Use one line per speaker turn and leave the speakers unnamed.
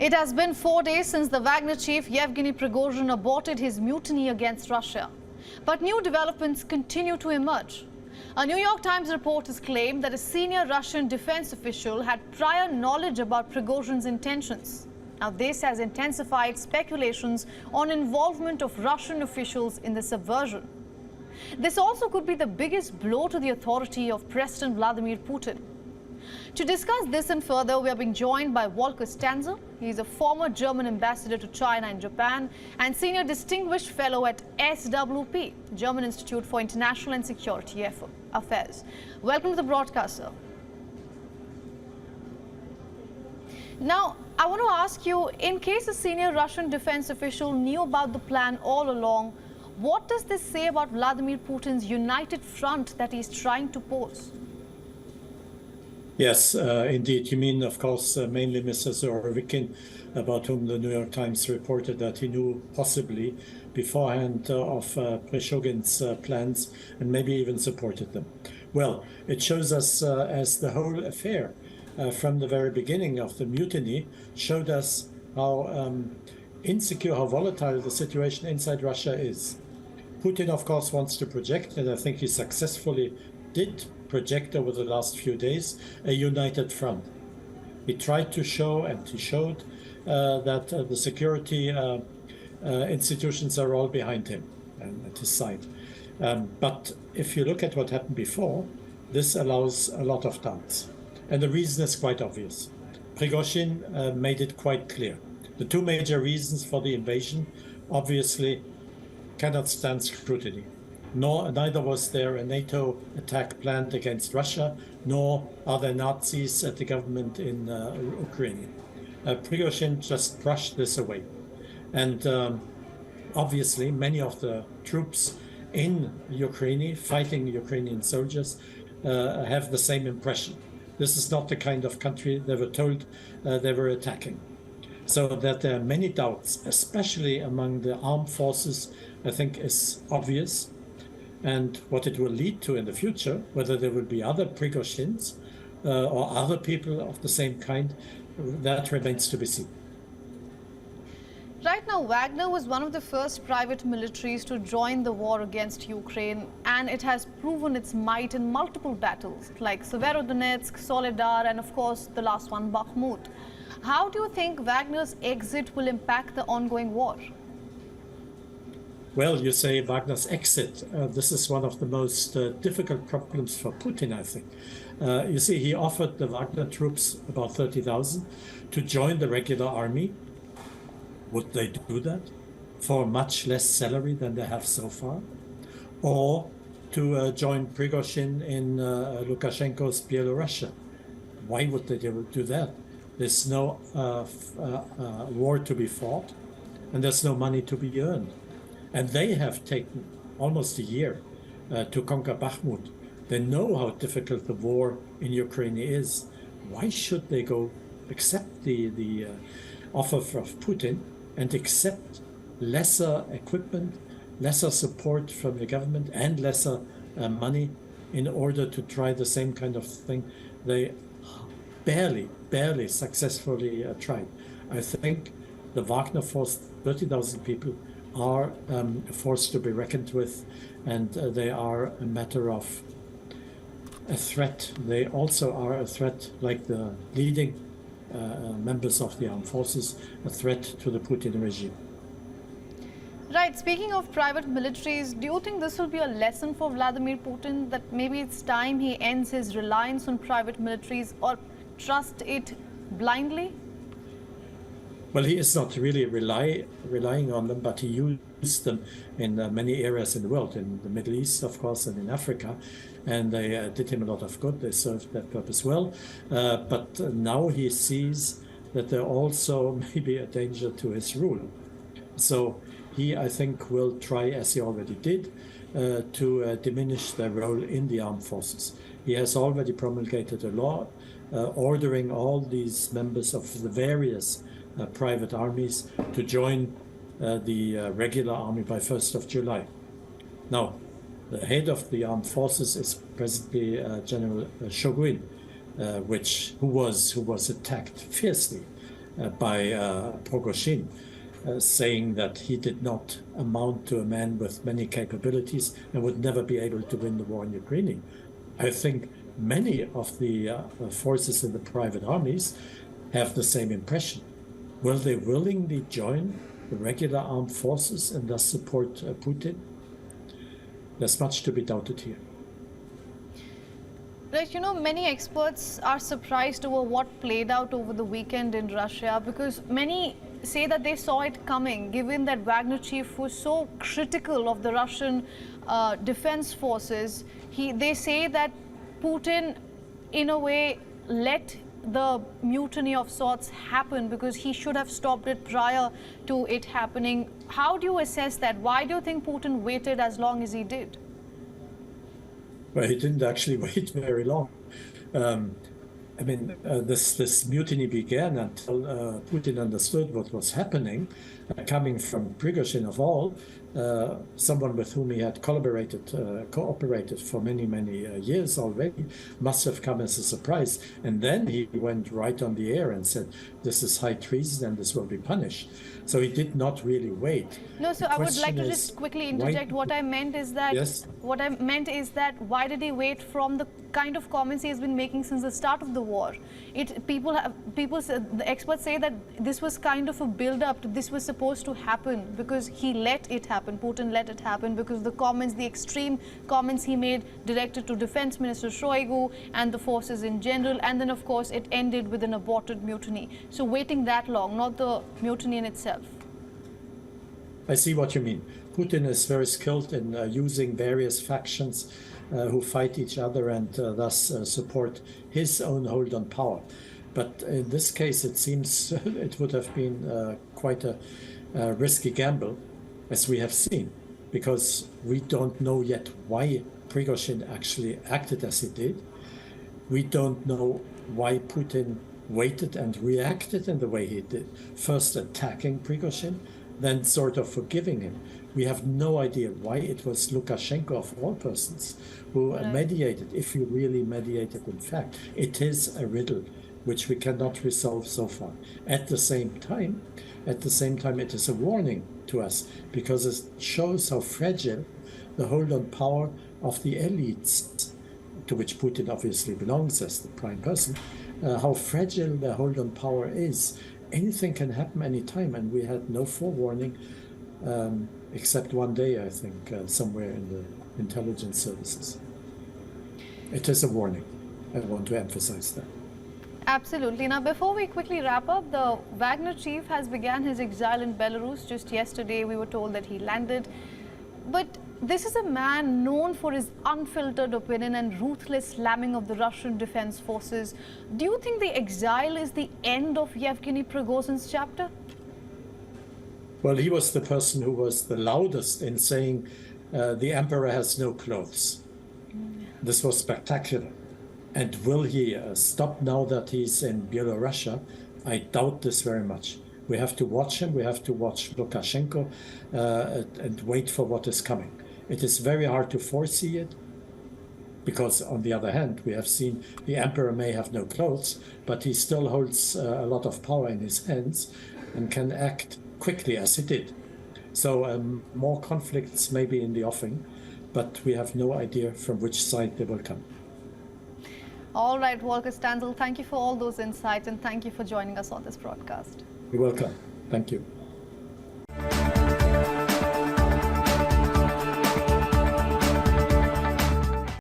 It has been 4 days since the Wagner Chief Yevgeny Prigozhin aborted his mutiny against Russia. But new developments continue to emerge. A New York Times report has claimed that a senior Russian defense official had prior knowledge about Prigozhin's intentions. Now, this has intensified speculations on involvement of Russian officials in the subversion. This also could be the biggest blow to the authority of President Vladimir Putin. To discuss this and further, we are being joined by Volker Stanzel. He is a former German ambassador to China and Japan and senior distinguished fellow at SWP German Institute for International and Security Affairs. Welcome to the broadcast, sir. Now, I want to ask you, in case a senior Russian defense official knew about the plan all along, what does this say about Vladimir Putin's united front that he's trying to pose?
Yes, indeed. You mean, of course, mainly Mr. Zorovikin, about whom the New York Times reported that he knew possibly beforehand of Prigozhin's plans and maybe even supported them. Well, it shows us as the whole affair from the very beginning of the mutiny showed us how insecure, how volatile the situation inside Russia is. Putin, of course, wants to project, and I think he successfully did project over the last few days, a united front. He tried to show, and he showed, that the security institutions are all behind him and at his side. But if you look at what happened before, this allows a lot of doubts. And the reason is quite obvious. Prigozhin made it quite clear. The two major reasons for the invasion, obviously, cannot stand scrutiny. Neither was there a NATO attack planned against Russia, nor are there Nazis at the government in Ukraine. Prigozhin just brushed this away. And obviously, many of the troops in Ukraine, fighting Ukrainian soldiers, have the same impression. This is not the kind of country they were told they were attacking. So that there are many doubts, especially among the armed forces, I think is obvious. And what it will lead to in the future, whether there will be other Prigozhins or other people of the same kind, that remains to be seen.
Right now, Wagner was one of the first private militaries to join the war against Ukraine, and it has proven its might in multiple battles, like Severodonetsk, Soledar, and of course, the last one, Bakhmut. How do you think Wagner's exit will impact the ongoing war?
Well, you say Wagner's exit. This is one of the most difficult problems for Putin, I think. You see, he offered the Wagner troops, about 30,000, to join the regular army. Would they do that for much less salary than they have so far? Or to join Prigozhin in Lukashenko's Belarus? Why would they do that? There's no war to be fought, and there's no money to be earned. And they have taken almost a year to conquer Bakhmut. They know how difficult the war in Ukraine is. Why should they go accept the offer of Putin and accept lesser equipment, lesser support from the government, and lesser money in order to try the same kind of thing they barely successfully tried? I think the Wagner force, 30,000 people, are a force to be reckoned with, and they are a matter of a threat. They also are a threat, like the leading members of the armed forces, a threat to the Putin regime.
Right. Speaking of private militaries, do you think this will be a lesson for Vladimir Putin, that maybe it's time he ends his reliance on private militaries or trust it blindly?
Well, he is not really relying on them, but he used them in many areas in the world, in the Middle East, of course, and in Africa. And they did him a lot of good. They served that purpose well. But now he sees that they're also maybe a danger to his rule. So he, I think, will try, as he already did, to diminish their role in the armed forces. He has already promulgated a law ordering all these members of the various private armies to join the regular army by 1st of July. Now, the head of the armed forces is presently General Shogun, who was attacked fiercely by Prigozhin, saying that he did not amount to a man with many capabilities and would never be able to win the war in Ukraine. I think many of the forces in the private armies have the same impression. Will they willingly join the regular armed forces and thus support Putin? There's much to be doubted here.
Right, many experts are surprised over what played out over the weekend in Russia, because many say that they saw it coming, given that Wagner Chief was so critical of the Russian defense forces. They say that Putin, in a way, let the mutiny of sorts happen because he should have stopped it prior to it happening. How do you assess that? Why do you think Putin waited as long as he did?
Well, he didn't actually wait very long. This mutiny began until Putin understood what was happening, coming from Prigozhin of all, someone with whom he had cooperated for many, many years already, must have come as a surprise. And then he went right on the air and said, this is high treason and this will be punished. So he did not really wait.
No, so I would like to just quickly interject. What I meant is that why did he wait from the kind of comments he has been making since the start of the war? The experts say that this was kind of a build-up to this was supposed to happen because he let it happen. Putin let it happen because the extreme comments he made directed to Defense Minister Shoigu and the forces in general, and then of course it ended with an aborted mutiny. So waiting that long, not the mutiny in itself.
I see what you mean. Putin is very skilled in using various factions who fight each other and thus support his own hold on power. But in this case, it seems it would have been quite a risky gamble, as we have seen, because we don't know yet why Prigozhin actually acted as he did. We don't know why Putin waited and reacted in the way he did, first attacking Prigozhin, then sort of forgiving him. We have no idea why it was Lukashenko, of all persons, who mediated, if he really mediated in fact. It is a riddle which we cannot resolve so far. At the same time, it is a warning to us because it shows how fragile the hold on power of the elites, to which Putin obviously belongs as the prime person, how fragile the hold on power is. Anything can happen anytime, and we had no forewarning, except one day, I think, somewhere in the intelligence services. It is a warning. I want to emphasize that.
Absolutely. Now, before we quickly wrap up, the Wagner Chief has begun his exile in Belarus. Just yesterday, we were told that he landed. But this is a man known for his unfiltered opinion and ruthless slamming of the Russian defense forces. Do you think the exile is the end of Yevgeny Prigozhin's chapter?
Well, he was the person who was the loudest in saying the emperor has no clothes. This was spectacular. And will he stop now that he's in Belarus? I doubt this very much. We have to watch him. We have to watch Lukashenko and wait for what is coming. It is very hard to foresee it because, on the other hand, we have seen the emperor may have no clothes, but he still holds a lot of power in his hands and can act quickly as he did. So more conflicts may be in the offing, but we have no idea from which side they will come.
All right, Volker Stanzel, thank you for all those insights and thank you for joining us on this broadcast.
You're welcome. Thank you.